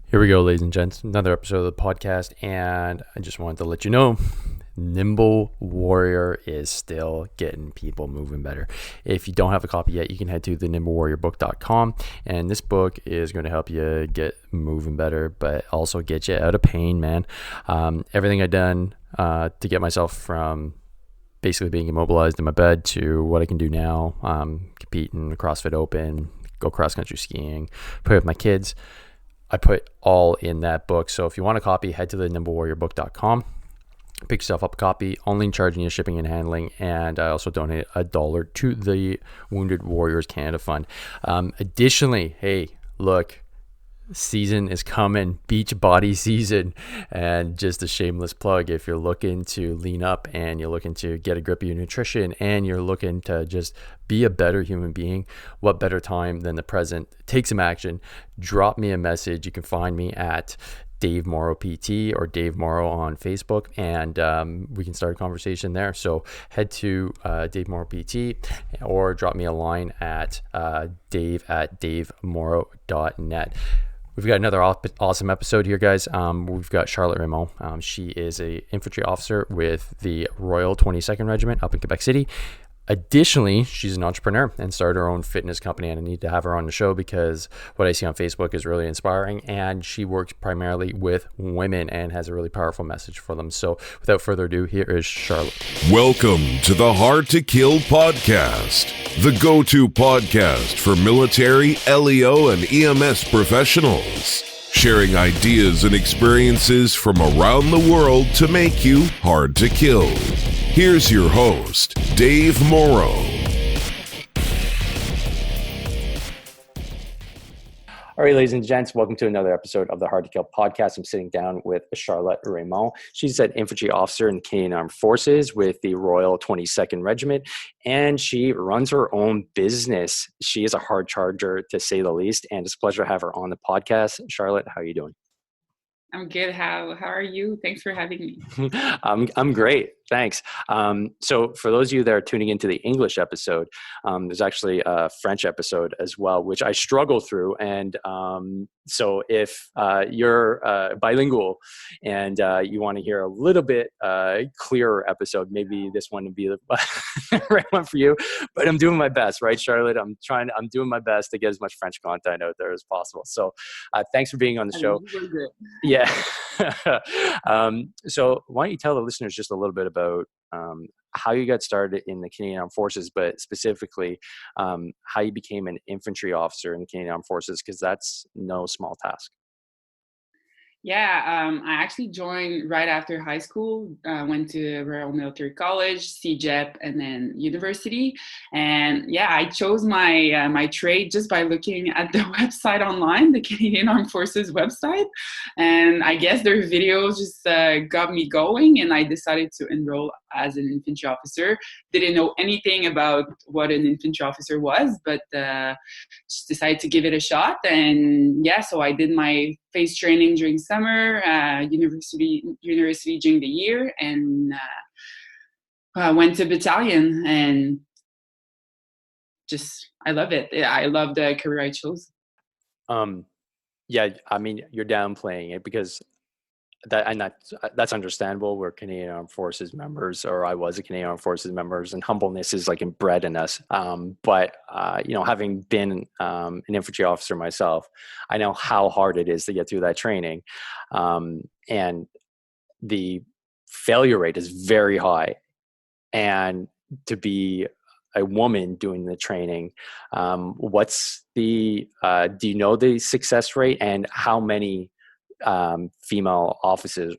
Here we go, ladies and gents. Another episode of the podcast, and I just wanted to let you know, Nimble Warrior is still getting people moving better. If you don't have a copy yet, you can head to thenimblewarriorbook.com, and this book is going to help you get moving better, but also get you out of pain, man. Everything I've done to get myself from basically being immobilized in my bed to what I can do now, compete in the CrossFit Open, go cross-country skiing, play with my kids. I put all in that book. So if you want a copy, head to thenimblewarriorbook.com. Pick yourself up a copy, only charging you shipping and handling. And I also donate $1 to the Wounded Warriors Canada Fund. Additionally, hey, look, season is coming, beach body season, and just a shameless plug, if you're looking to lean up and you're looking to get a grip of your nutrition and you're looking to just be a better human being, what better time than the present? Take some action. Drop me a message. You can find me at Dave Morrow PT or Dave Morrow on Facebook, and we can start a conversation there. So head to Dave Morrow PT or drop me a line at dave@davemorrow.net. We've got another awesome episode here, guys. We've got Charlotte Raymond. She is an infantry officer with the Royal 22nd Regiment up in Quebec City. Additionally, she's an entrepreneur and started her own fitness company, and I need to have her on the show because what I see on Facebook is really inspiring, and she works primarily with women and has a really powerful message for them. So without further ado, here is Charlotte. Welcome to the Hard to Kill podcast, the go-to podcast for military, LEO, and EMS professionals, sharing ideas and experiences from around the world to make you hard to kill. Here's your host, Dave Morrow. All right, ladies and gents, welcome to another episode of the Hard to Kill podcast. I'm sitting down with Charlotte Raymond. She's an infantry officer in the Canadian Armed Forces with the Royal 22nd Regiment, and she runs her own business. She is a hard charger, to say the least, and it's a pleasure to have her on the podcast. Charlotte, how are you doing? I'm good. How are you? Thanks for having me. I'm great. Thanks. So for those of you that are tuning into the English episode, there's actually a French episode as well, which I struggle through. And so if you're bilingual and you want to hear a little bit clearer episode, maybe this one would be the right one for you. But I'm doing my best, right, Charlotte? I'm doing my best to get as much French content out there as possible. So thanks for being on the show. You're good. Yeah. So why don't you tell the listeners just a little bit about how you got started in the Canadian Armed Forces, but specifically how you became an infantry officer in the Canadian Armed Forces, because that's no small task. Yeah, I actually joined right after high school. Went to Royal Military College, CEGEP, and then university. And yeah, I chose my my trade just by looking at the website online, the Canadian Armed Forces website. And I guess their videos just got me going, and I decided to enroll as an infantry officer. Didn't know anything about what an infantry officer was, but just decided to give it a shot. And yeah, so I did my phase training during summer, university during the year, and went to battalion, and just I love it. I love the career I chose. Yeah, I mean, you're downplaying it because that's understandable. We're Canadian Armed Forces members, or I was a Canadian Armed Forces members, and humbleness is like inbred in us. But having been an infantry officer myself, I know how hard it is to get through that training, and the failure rate is very high. And to be a woman doing the training, what's the do you know the success rate, and how many female officers,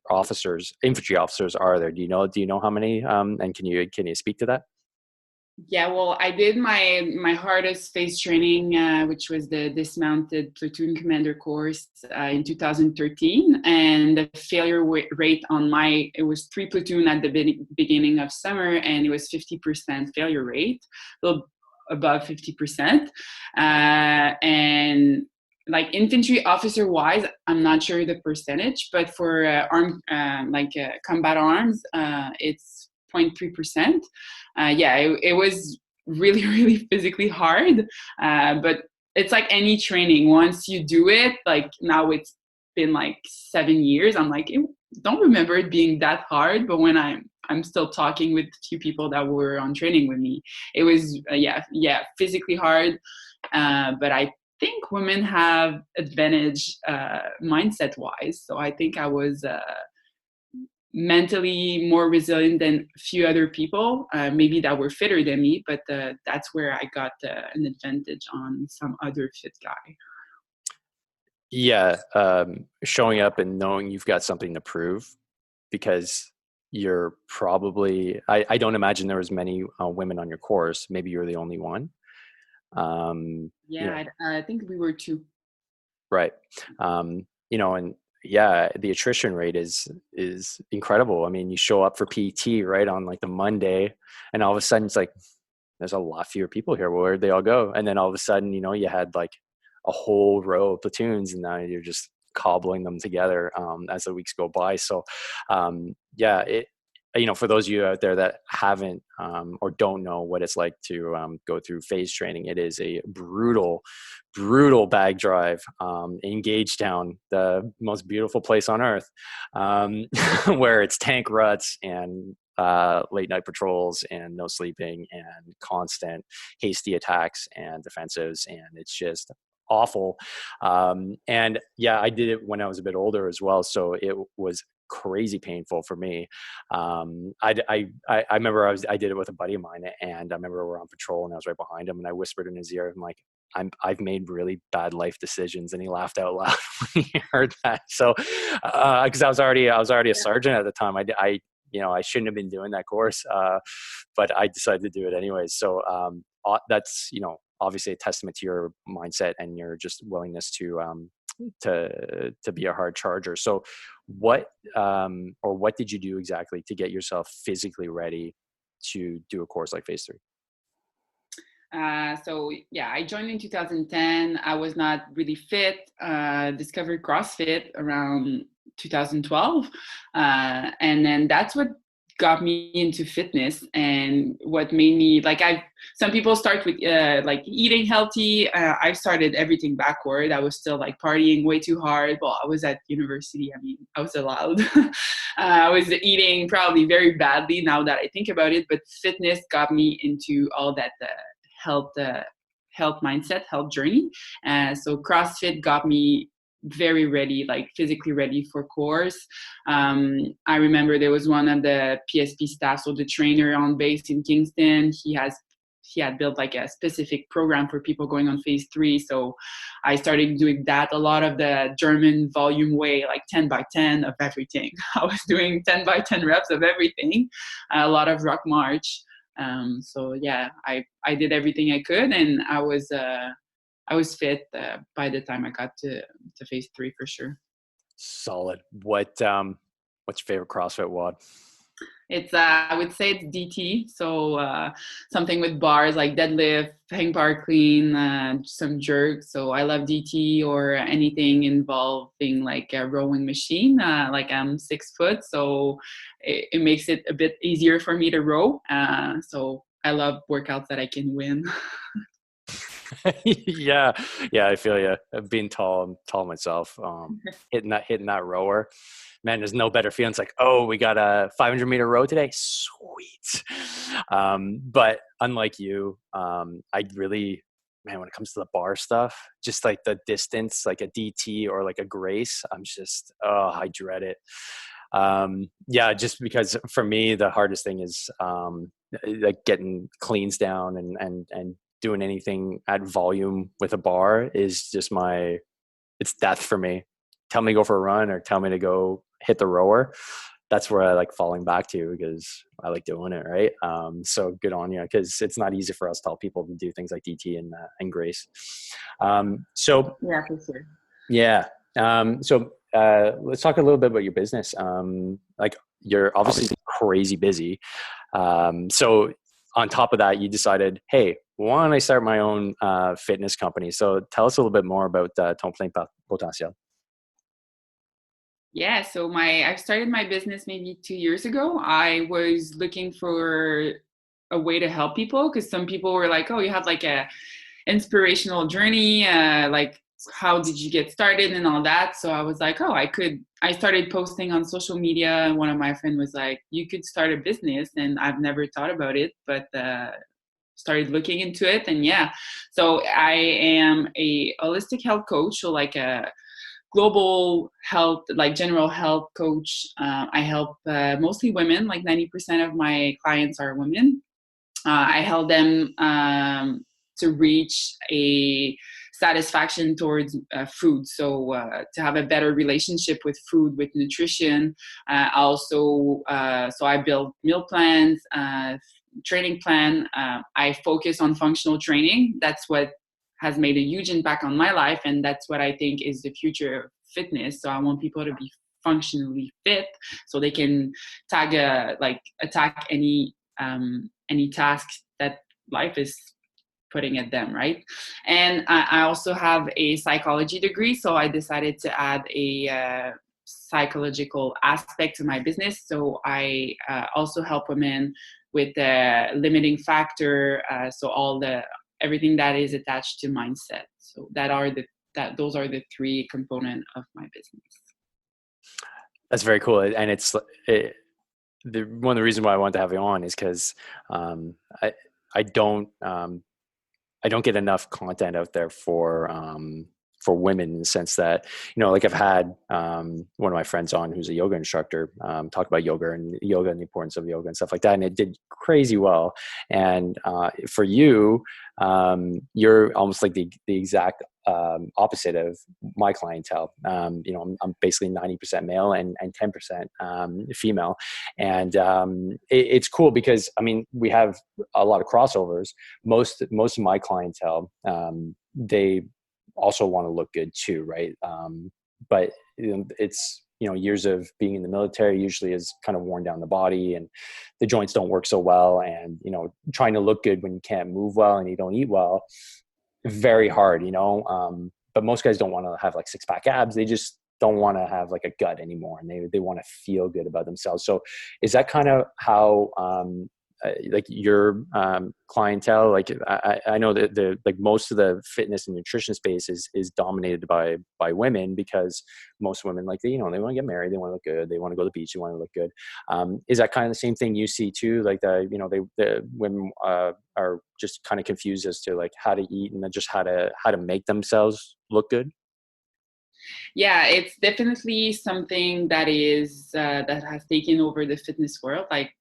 infantry officers are there? Do you know how many? And can you speak to that? Yeah, well, I did my hardest phase training, which was the dismounted platoon commander course in 2013, and the failure rate on it was 3 platoon at the beginning of summer, and it was 50% failure rate, a little above 50%, and like infantry officer wise, I'm not sure the percentage, but for combat arms, it's 0.3%. It was really, really physically hard, but it's like any training. Once you do it, like now it's been like 7 years. I'm like, don't remember it being that hard. But when I'm still talking with a few people that were on training with me, it was physically hard. But I think women have advantage mindset wise. So I think I was mentally more resilient than a few other people, maybe that were fitter than me, but that's where I got an advantage on some other fit guy. Yeah, showing up and knowing you've got something to prove, because you're probably, I don't imagine there was many women on your course. Maybe you're the only one. I think we were two. Right. And yeah, the attrition rate is incredible. I mean, you show up for PT right on like the Monday, and all of a sudden it's like there's a lot fewer people here. Where'd they all go? And then all of a sudden, you had like a whole row of platoons, and now you're just cobbling them together as the weeks go by. So for those of you out there that haven't or don't know what it's like to go through phase training, it is a brutal bag drive in Gagetown, the most beautiful place on earth, where it's tank ruts and late night patrols and no sleeping and constant hasty attacks and defensives, and it's just awful. And yeah, I did it when I was a bit older as well, so it was crazy painful for me. I remember I did it with a buddy of mine, and I remember we were on patrol and I was right behind him, and I whispered in his ear, I'm like, I've made really bad life decisions, and he laughed out loud when he heard that. So because I was already a sergeant at the time, I shouldn't have been doing that course, but I decided to do it anyways. So that's obviously a testament to your mindset and your just willingness to be a hard charger. So what did you do exactly to get yourself physically ready to do a course like phase 3? I joined in 2010. I was not really fit, discovered CrossFit around 2012. And then that's what got me into fitness, and what made me some people start with eating healthy. I started everything backward. I was still partying way too hard. Well, I was at university. I mean, I was allowed. I was eating probably very badly now that I think about it, but fitness got me into all that health mindset, health journey. So CrossFit got me very ready, physically ready for course. I remember there was one of the PSP staff, so the trainer on base in Kingston, he had built a specific program for people going on phase 3. So I started doing that, a lot of the German volume way, 10 by 10 of everything. I was doing 10 by 10 reps of everything, a lot of rock march. I did everything I could, and I was fit by the time I got to phase 3 for sure. Solid. What's your favorite CrossFit WOD? It's I would say it's DT. So something with bars like deadlift, hang bar clean, some jerks. So I love DT, or anything involving a rowing machine. I'm 6 foot, so it makes it a bit easier for me to row. So I love workouts that I can win. yeah, I feel you. Being tall myself, hitting that rower, man, there's no better feeling. It's like, oh, we got a 500-meter row today, sweet. But unlike you, I really, man, when it comes to the bar stuff, just the distance, a DT or a Grace, I'm just, I dread it. Just because for me the hardest thing is getting cleans down and doing anything at volume with a bar is just it's death for me. Tell me to go for a run or tell me to go hit the rower. That's where I like falling back to, because I like doing it, right? So good on you, because it's not easy for us tall people to do things like DT and Grace. So yeah, for sure. Yeah. Let's talk a little bit about your business. You're obviously crazy busy. So on top of that, you decided, hey, why don't I start my own fitness company? So tell us a little bit more about Plein Potentiel. Yeah, so I started my business maybe 2 years ago. I was looking for a way to help people, because some people were like, oh, you have a inspirational journey, how did you get started and all that. So I was like, I started posting on social media, and one of my friends was like, you could start a business. And I've never thought about it, but started looking into it. And yeah, so I am a holistic health coach, so like a global health, like general health coach. I help mostly women, like 90% of my clients are women. I help them to reach a satisfaction towards food. So to have a better relationship with food, with nutrition. So I build meal plans, training plan. I focus on functional training. That's what has made a huge impact on my life, and that's what I think is the future of fitness. So I want people to be functionally fit, so they can attack any task that life is putting at them, right? And I also have a psychology degree, so I decided to add a psychological aspect to my business. So I also help women with the limiting factor, so everything that is attached to mindset. So those are the three components of my business. That's very cool, and one of the reasons why I wanted to have you on is because I don't get enough content out there for women, in the sense that, like I've had one of my friends on who's a yoga instructor talk about yoga and the importance of yoga and stuff like that, and it did crazy well. And for you, you're almost like the exact opposite of my clientele. I'm basically 90% male and 10% female, and it's cool because we have a lot of crossovers. Most of my clientele, they also want to look good too, right? But it's years of being in the military usually is kind of worn down the body, and the joints don't work so well, and trying to look good when you can't move well and you don't eat well, very hard. But most guys don't want to have like 6-pack abs. They just don't want to have like a gut anymore, and they want to feel good about themselves. So is that kind of how like your clientele? Like I know that like most of the fitness and nutrition space is dominated by women, because most women, like they want to get married, they want to look good, they want to go to the beach, they want to look good. Is that kind of the same thing you see too? Like the women are just kind of confused as to like how to eat and then just how to make themselves look good? Yeah, it's definitely something that has taken over the fitness world. Like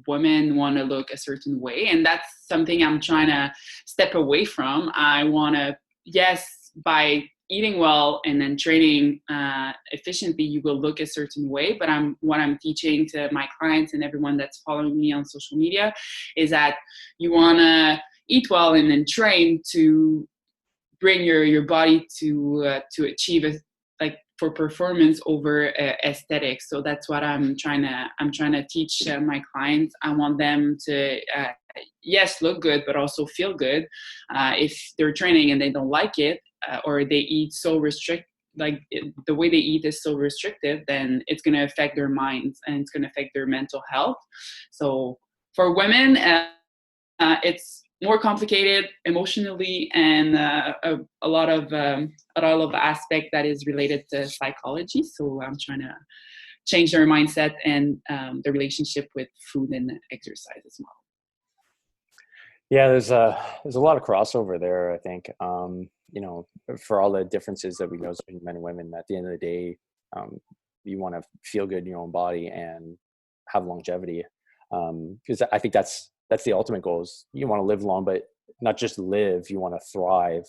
women want to look a certain way, and that's something I'm trying to step away from. I want to, yes, by eating well and then training efficiently, you will look a certain way. But what I'm teaching to my clients and everyone that's following me on social media is that you want to eat well and then train to bring your body to achieve for performance over aesthetics. So that's what I'm trying to teach my clients. I want them to yes, look good, but also feel good. If they're training and they don't like it, or they eat so the way they eat is so restrictive, then it's going to affect their minds and it's going to affect their mental health. So for women, it's more complicated emotionally, and a lot of aspect that is related to psychology. So I'm trying to change their mindset and the relationship with food and exercise as well. Yeah, there's a lot of crossover there, I think. For all the differences that we know between men and women, at the end of the day, you want to feel good in your own body and have longevity. Because I think that's the ultimate goal. Is you want to live long, but not just live. You want to thrive,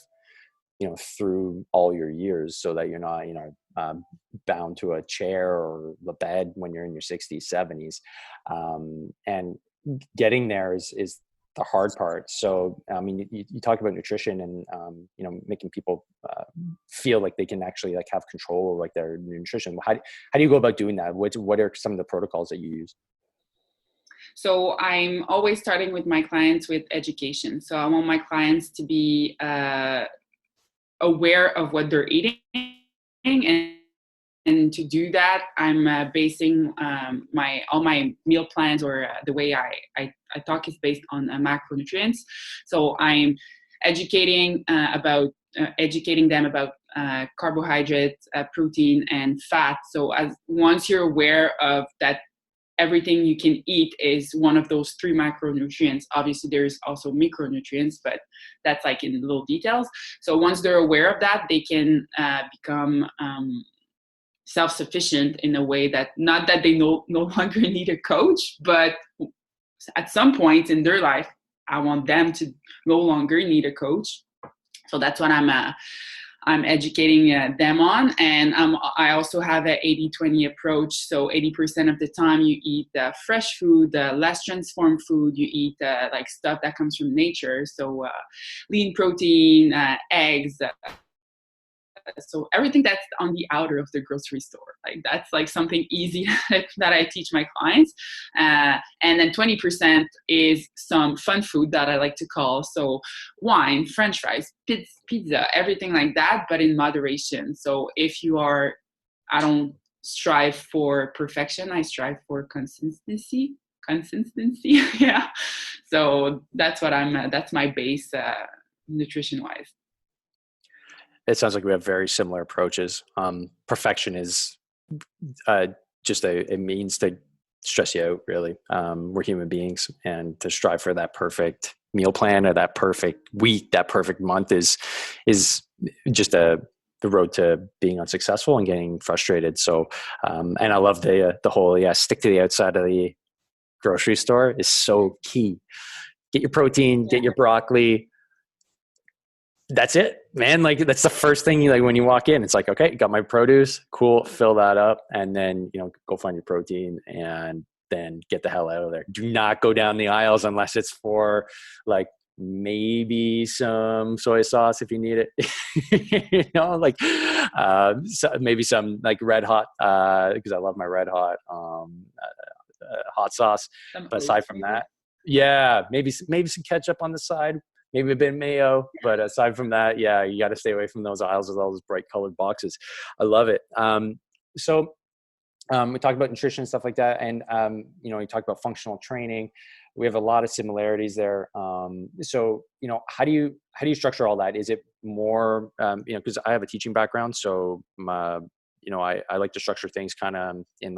through all your years, so that you're not, bound to a chair or the bed when you're in your 60s, 70s. And getting there is the hard part. So, you talk about nutrition and, making people feel like they can actually like have control of like their nutrition. How do you go about doing that? What are some of the protocols that you use? So I'm always starting with my clients with education. So I want my clients to be aware of what they're eating, and to do that, I'm basing all my meal plans, or the way I talk is based on macronutrients. So I'm educating about educating them about carbohydrates, protein, and fat. So as once you're aware of that, everything you can eat is one of those 3 macronutrients. Obviously, there's also micronutrients, but that's like in little details. So once they're aware of that, they can become self-sufficient in a way that, not that they no longer need a coach, but at some point in their life, I want them to no longer need a coach. So that's what I'm educating them on. And I also have an 80-20 approach. So 80% of the time you eat fresh food, less transformed food. You eat like stuff that comes from nature. So lean protein, eggs, so everything that's on the outer of the grocery store, like that's like something easy that I teach my clients. And then 20% is some fun food that I like to call, so wine, French fries, pizza, everything like that, but in moderation. So if you are, I don't strive for perfection, I strive for consistency. Yeah. So that's what that's my base nutrition wise. It sounds like we have very similar approaches. Perfection is just a means to stress you out, really. We're human beings, and to strive for that perfect meal plan or that perfect week, that perfect month is just the road to being unsuccessful and getting frustrated. So, and I love the whole, stick to the outside of the grocery store is so key. Get your protein, get your broccoli. That's it, man. Like that's the first thing you like when you walk in. It's like, okay, got my produce, cool, fill that up, and then go find your protein and then get the hell out of there. Do not go down the aisles unless it's for like maybe some soy sauce if you need it. So maybe some like Red Hot because I love my Red Hot hot sauce. But aside from that, maybe some ketchup on the side. Maybe a bit of mayo, but aside from that, you got to stay away from those aisles with all those bright colored boxes. I love it. So we talked about nutrition and stuff like that. And, you talked about functional training. We have a lot of similarities there. So, how do you structure all that? Is it more, because I have a teaching background, so I like to structure things kind of in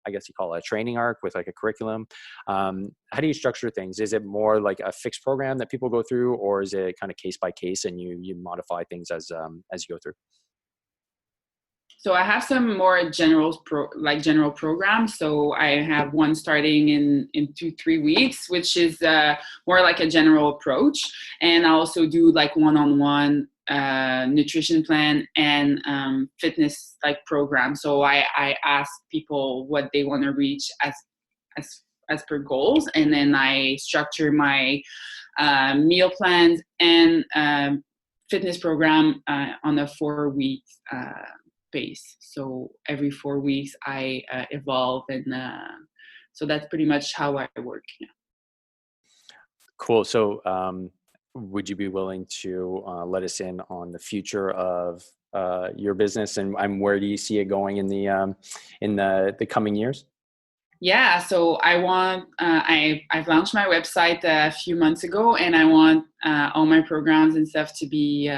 I guess you call it a training arc with like a curriculum. How do you structure things? Is it more like a fixed program that people go through, or is it kind of case by case and you modify things as you go through? So I have some more general programs. So I have one starting in 2-3 weeks, which is more like a general approach. And I also do like one-on-one nutrition plan and fitness like program. So I ask people what they want to reach as per goals, and then I structure my meal plans and fitness program on a 4-week base. So every 4 weeks I evolve, and so that's pretty much how I work. Yeah. Cool. So would you be willing to let us in on the future of your business, and where do you see it going in the coming years? Yeah, so I want, I've launched my website a few months ago, and I want all my programs and stuff to be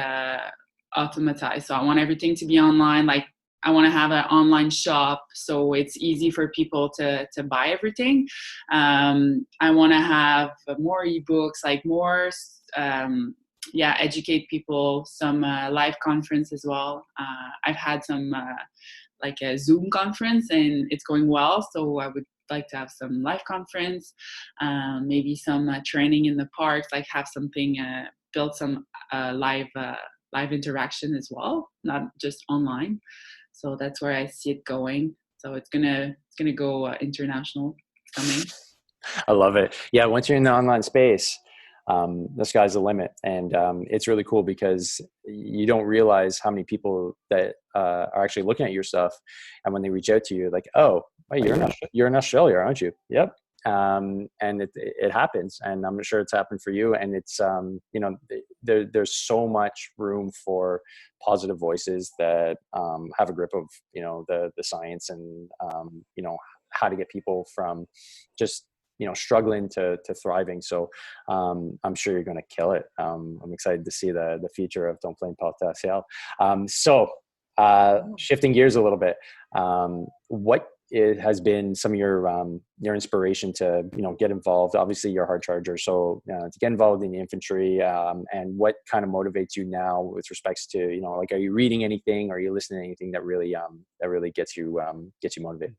automatized. So I want everything to be online. Like I want to have an online shop so it's easy for people to buy everything. I want to have more ebooks, like more, educate people, some live conference as well. I've had some like a Zoom conference and it's going well. So I would like to have some live conference, maybe some training in the parks, like have something, build some live interaction as well, not just online. So that's where I see it going. So it's gonna go international. It's coming. I love it. Yeah, once you're in the online space, the sky's the limit, and it's really cool because you don't realize how many people that are actually looking at your stuff, and when they reach out to you, like, oh, wait, you're in Australia, aren't you? Yep. And it happens, and I'm sure it's happened for you. And it's there's so much room for positive voices that have a grip of the science and how to get people from just struggling to thriving. So I'm sure you're going to kill it. I'm excited to see the future of Don't Plein Potentiel. Shifting gears a little bit, what it has been some of your inspiration to get involved? Obviously you're a hard charger, so to get involved in the infantry, and what kind of motivates you now with respects to like, are you reading anything, or are you listening to anything that really gets you motivated?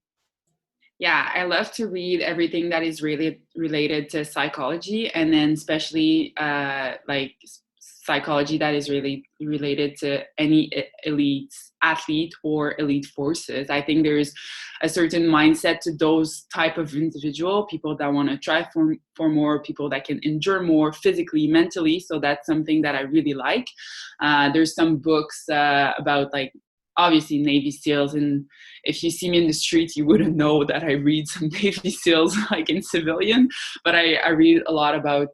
Yeah, I love to read everything that is really related to psychology, and then especially like psychology that is really related to any elite athlete or elite forces. I think there's a certain mindset to those type of individual people that want to try for more, people that can endure more physically, mentally. So that's something that I really like. There's some books about like obviously Navy SEALs, and if you see me in the street, you wouldn't know that I read some Navy SEALs like in civilian, but I read a lot about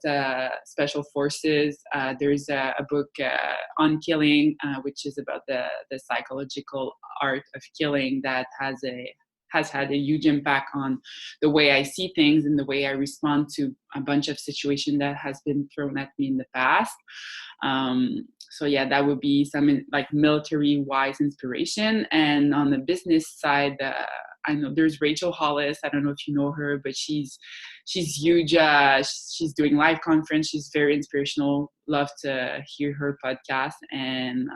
special forces. There's a book on killing, which is about the psychological art of killing, that has had a huge impact on the way I see things and the way I respond to a bunch of situations that has been thrown at me in the past. So yeah, that would be some like military-wise inspiration. And on the business side, I know there's Rachel Hollis. I don't know if you know her, but she's huge. She's doing live conference. She's very inspirational. Love to hear her podcast. And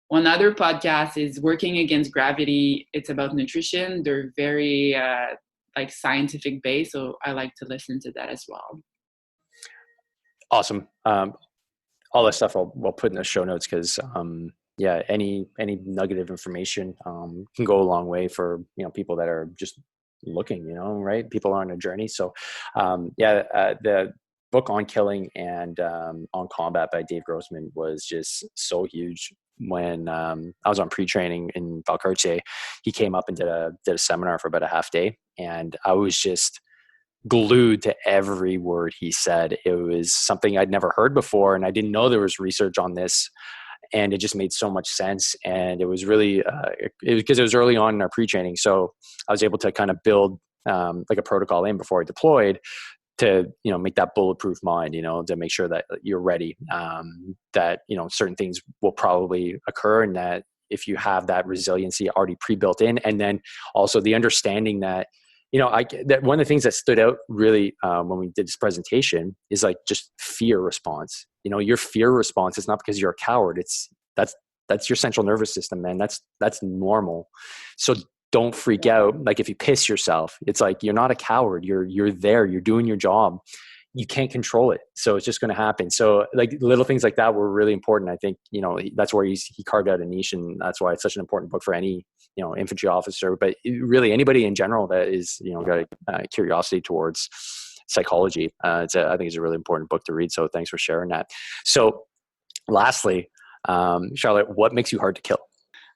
one other podcast is Working Against Gravity. It's about nutrition. They're very like scientific based, so I like to listen to that as well. Awesome. All that stuff I'll put in the show notes, because any nugget of information can go a long way for people that are just looking, right? People are on a journey. So the book on killing and on combat by Dave Grossman was just so huge. When I was on pre-training in Valcartier, he came up and did a seminar for about a half day, and I was just glued to every word he said. It was something I'd never heard before, and I didn't know there was research on this, and it just made so much sense. And it was really because it was early on in our pre-training, so I was able to kind of build like a protocol in before I deployed to make that bulletproof mind, to make sure that you're ready, that certain things will probably occur, and that if you have that resiliency already pre-built in, and then also the understanding that that one of the things that stood out really when we did this presentation is like just fear response. Your fear response is not because you're a coward. That's your central nervous system, man. That's normal. So don't freak out. Like if you piss yourself, it's like, you're not a coward. You're there. You're doing your job. You can't control it. So it's just going to happen. So like little things like that were really important. I think, that's where he carved out a niche, and that's why it's such an important book for any, infantry officer, but really anybody in general that is, got a curiosity towards psychology. I think it's a really important book to read. So thanks for sharing that. So lastly, Charlotte, what makes you hard to kill?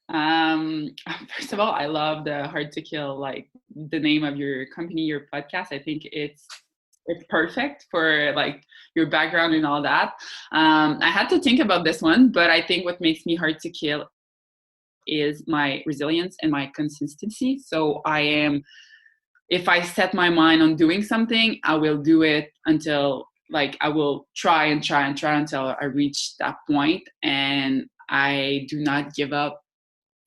First of all, I love the Hard to Kill, like the name of your company, your podcast. I think it's perfect for like your background and all that. I had to think about this one, but I think what makes me hard to kill is my resilience and my consistency. So if I set my mind on doing something, I will do it until I will try until I reach that point. And I do not give up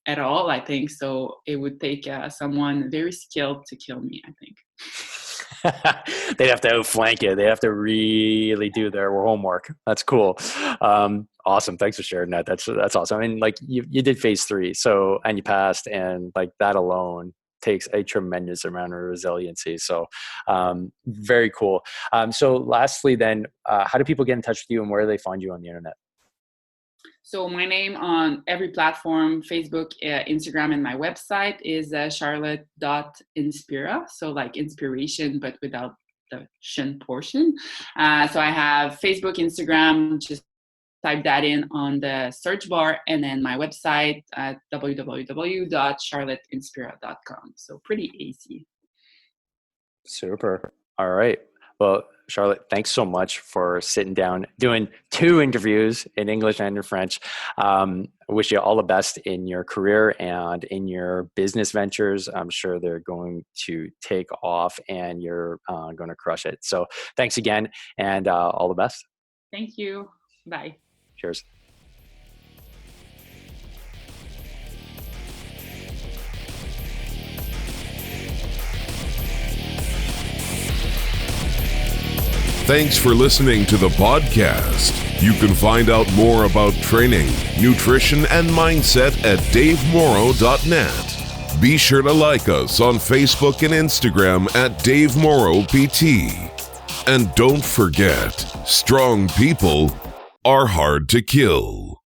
at all, I think. So it would take someone very skilled to kill me, I think. They'd have to outflank it. They have to really do their homework. That's cool. Awesome. Thanks for sharing that. That's awesome. I mean, like you did phase 3, and you passed, and like that alone takes a tremendous amount of resiliency. So very cool. So lastly then, how do people get in touch with you, and where do they find you on the internet? So my name on every platform, Facebook, Instagram, and my website is charlotte.inspira. So like inspiration, but without the shin portion. So I have Facebook, Instagram, just type that in on the search bar, and then my website at www.charlotteinspira.com. So pretty easy. Super. All right. Well, Charlotte, thanks so much for sitting down, doing 2 interviews in English and in French. I wish you all the best in your career and in your business ventures. I'm sure they're going to take off and you're going to crush it. So thanks again, and all the best. Thank you. Bye. Cheers. Thanks for listening to the podcast. You can find out more about training, nutrition, and mindset at davemorrow.net. Be sure to like us on Facebook and Instagram at DaveMorrowPT. And don't forget, strong people are hard to kill.